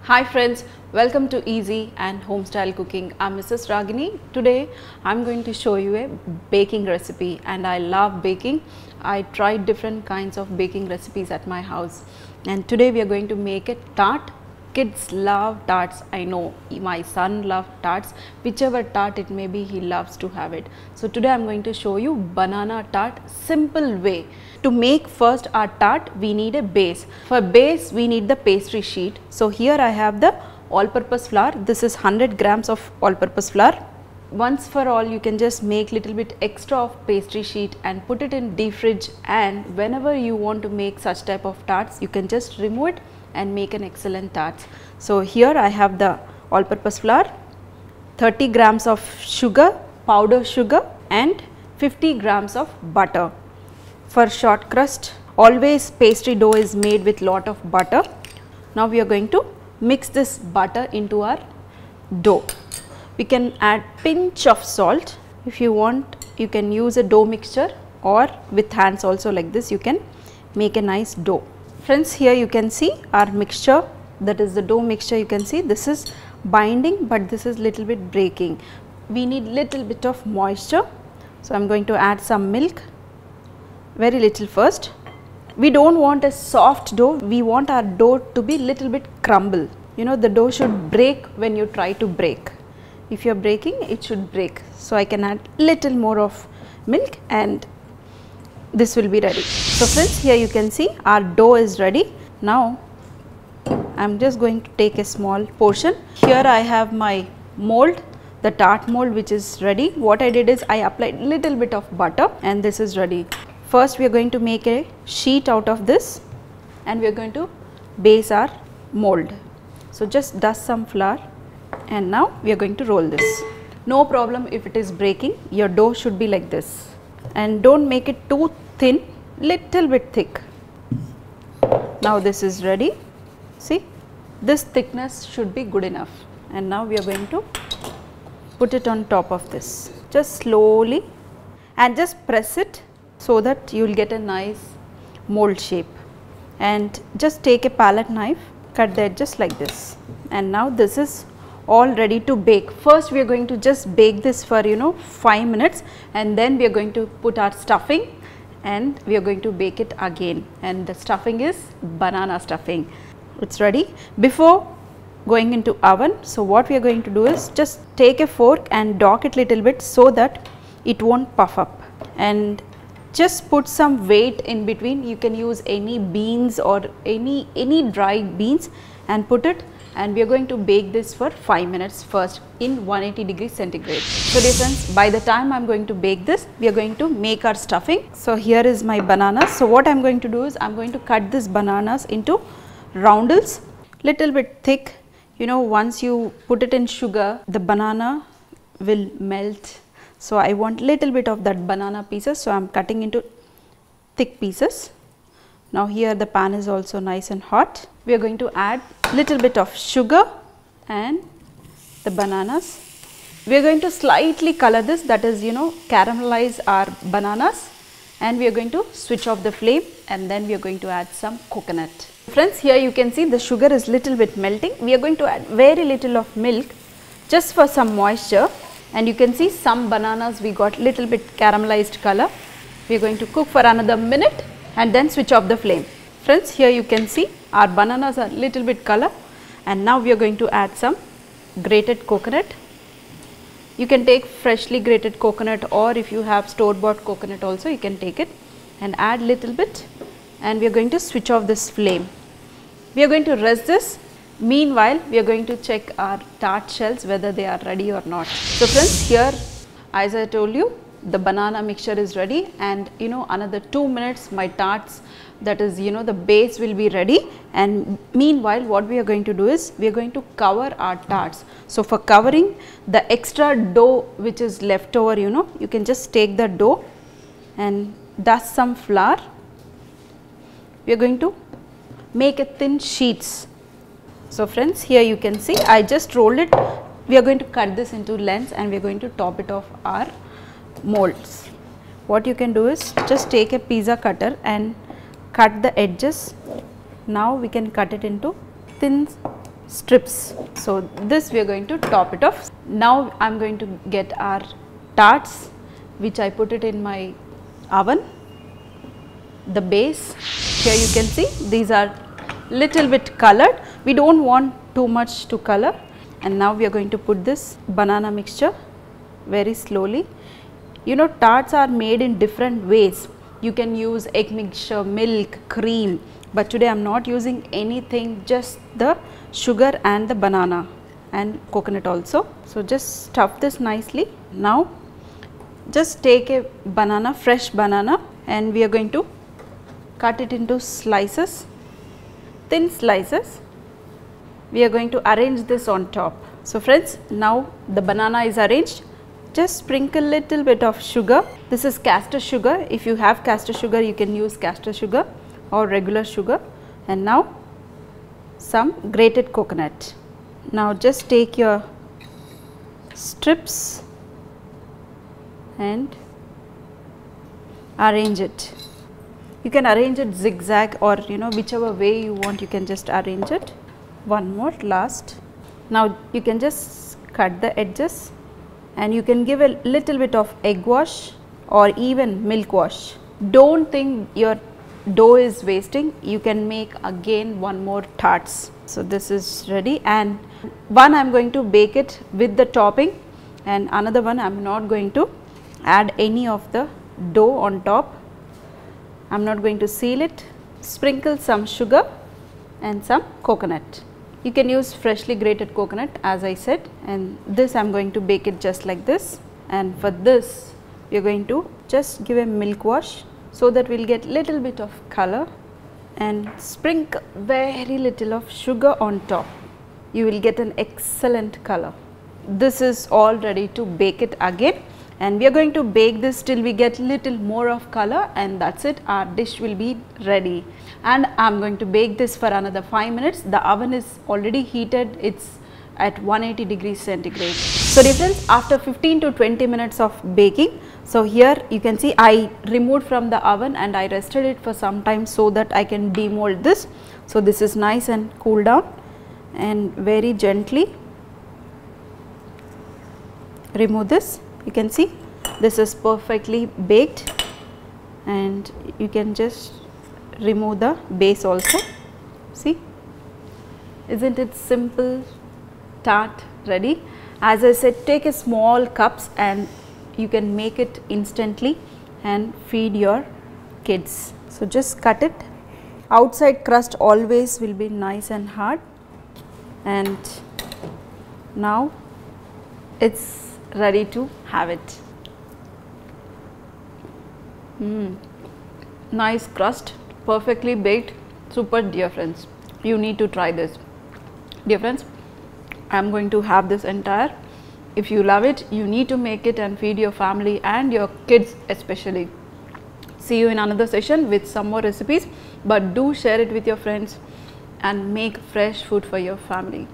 Hi friends, welcome to Easy and Home Style Cooking. I'm Mrs. Ragini. Today I'm going to show you a baking recipe, and I love baking. I tried different kinds of baking recipes at my house, and today we are going to make a tart. Kids love tarts. I know my son loves tarts. Whichever tart it may be, he loves to have it. So today I'm going to show you banana tart, simple way. To make first our tart, we need a base. For base, we need the pastry sheet. So here I have the all-purpose flour. This is 100 grams of all-purpose flour. Once for all, you can just make little bit extra of pastry sheet and put it in deep fridge, and whenever you want to make such type of tarts, you can just remove it and make an excellent tarts. So here I have the all-purpose flour, 30 grams of sugar, powder sugar, and 50 grams of butter. For short crust, always pastry dough is made with lot of butter. Now we are going to mix this butter into our dough. We can add pinch of salt. If you want, you can use a dough mixture, or with hands also like this you can make a nice dough. Friends, here you can see our mixture, that is the dough mixture. You can see this is binding, but this is little bit breaking. We need little bit of moisture. So I am going to add some milk, very little first. We don't want a soft dough, we want our dough to be little bit crumble. You know, the dough should break when you try to break. If you are breaking, it should break. So I can add little more of milk and this will be ready. So friends, here you can see our dough is ready. Now I am just going to take a small portion. Here I have my mold, the tart mold, which is ready. What I did is I applied little bit of butter and this is ready. First we are going to make a sheet out of this and we are going to base our mold. So just dust some flour and now we are going to roll this. No problem if it is breaking, your dough should be like this, and don't make it too thin, little bit thick. Now this is ready. See, this thickness should be good enough, and now we are going to put it on top of this, just slowly, and just press it so that you will get a nice mold shape. And just take a palette knife, cut the edges like this, and now this is all ready to bake. First we are going to just bake this for 5 minutes, and then we are going to put our stuffing and we are going to bake it again, and the stuffing is banana stuffing. It's ready. Before going into oven, so what we are going to do is just take a fork and dock it little bit so that it won't puff up, and just put some weight in between. You can use any beans or any dried beans and put it, and we are going to bake this for 5 minutes first in 180 degrees centigrade. So dear friends, by the time I am going to bake this, we are going to make our stuffing. So here is my bananas. So what I am going to do is I am going to cut this bananas into roundels, little bit thick. Once you put it in sugar, the banana will melt. So I want little bit of that banana pieces, so I am cutting into thick pieces. Now here the pan is also nice and hot. We are going to add little bit of sugar and the bananas. We are going to slightly color this, that is caramelize our bananas, and we are going to switch off the flame, and then we are going to add some coconut. Friends, here you can see the sugar is little bit melting. We are going to add very little of milk just for some moisture, and you can see some bananas we got little bit caramelized color. We are going to cook for another minute and then switch off the flame. Friends, here you can see our bananas are little bit color, and now we are going to add some grated coconut. You can take freshly grated coconut, or if you have store bought coconut also you can take it, and add little bit, and we are going to switch off this flame. We are going to rest this. Meanwhile, we are going to check our tart shells whether they are ready or not. So friends, here as I told you, the banana mixture is ready, and another 2 minutes my tarts, that is the base will be ready. And meanwhile what we are going to do is we are going to cover our tarts. So for covering the extra dough which is left over, you can just take the dough and dust some flour. We are going to make a thin sheets. So friends, here you can see I just rolled it. We are going to cut this into lengths, and we are going to top it off our molds. What you can do is just take a pizza cutter and cut the edges. Now we can cut it into thin strips. So this we are going to top it off. Now I am going to get our tarts, which I put it in my oven. The base, here you can see these are little bit colored. We don't want too much to color. And now we are going to put this banana mixture very slowly. You know, tarts are made in different ways. You can use egg mixture, milk, cream, but today I am not using anything, just the sugar and the banana and coconut also. So just stuff this nicely. Now just take a banana, fresh banana, and we are going to cut it into slices, thin slices. We are going to arrange this on top. So friends, now the banana is arranged. Just sprinkle little bit of sugar. This is castor sugar. If you have castor sugar, you can use castor sugar or regular sugar. And now some grated coconut. Now just take your strips and arrange it. You can arrange it zigzag, or you know, whichever way you want, you can just arrange it. One more last. Now you can just cut the edges, and you can give a little bit of egg wash or even milk wash. Don't think your dough is wasting. You can make again one more tarts. So this is ready, and one I am going to bake it with the topping, and another one I am not going to add any of the dough on top. I am not going to seal it. Sprinkle some sugar and some coconut. You can use freshly grated coconut, as I said, and this I am going to bake it just like this. And for this we are going to just give a milk wash, so that we will get little bit of color, and sprinkle very little of sugar on top. You will get an excellent color. This is all ready to bake it again, and we are going to bake this till we get little more of color, and that's it, our dish will be ready. And I am going to bake this for another 5 minutes. The oven is already heated, it's at 180 degrees centigrade. So dear friends, after 15 to 20 minutes of baking, so here you can see I removed from the oven and I rested it for some time so that I can demold this. So this is nice and cool down, and very gently remove this. You can see this is perfectly baked, and you can just remove the base also. See, isn't it simple tart ready? As I said, take a small cups and you can make it instantly and feed your kids. So just cut it. Outside crust always will be nice and hard, and now it's ready to have it. Nice crust, perfectly baked, super. Dear friends, you need to try this. Dear friends, I am going to have this entire. If you love it, you need to make it and feed your family and your kids especially. See you in another session with some more recipes, but do share it with your friends and make fresh food for your family.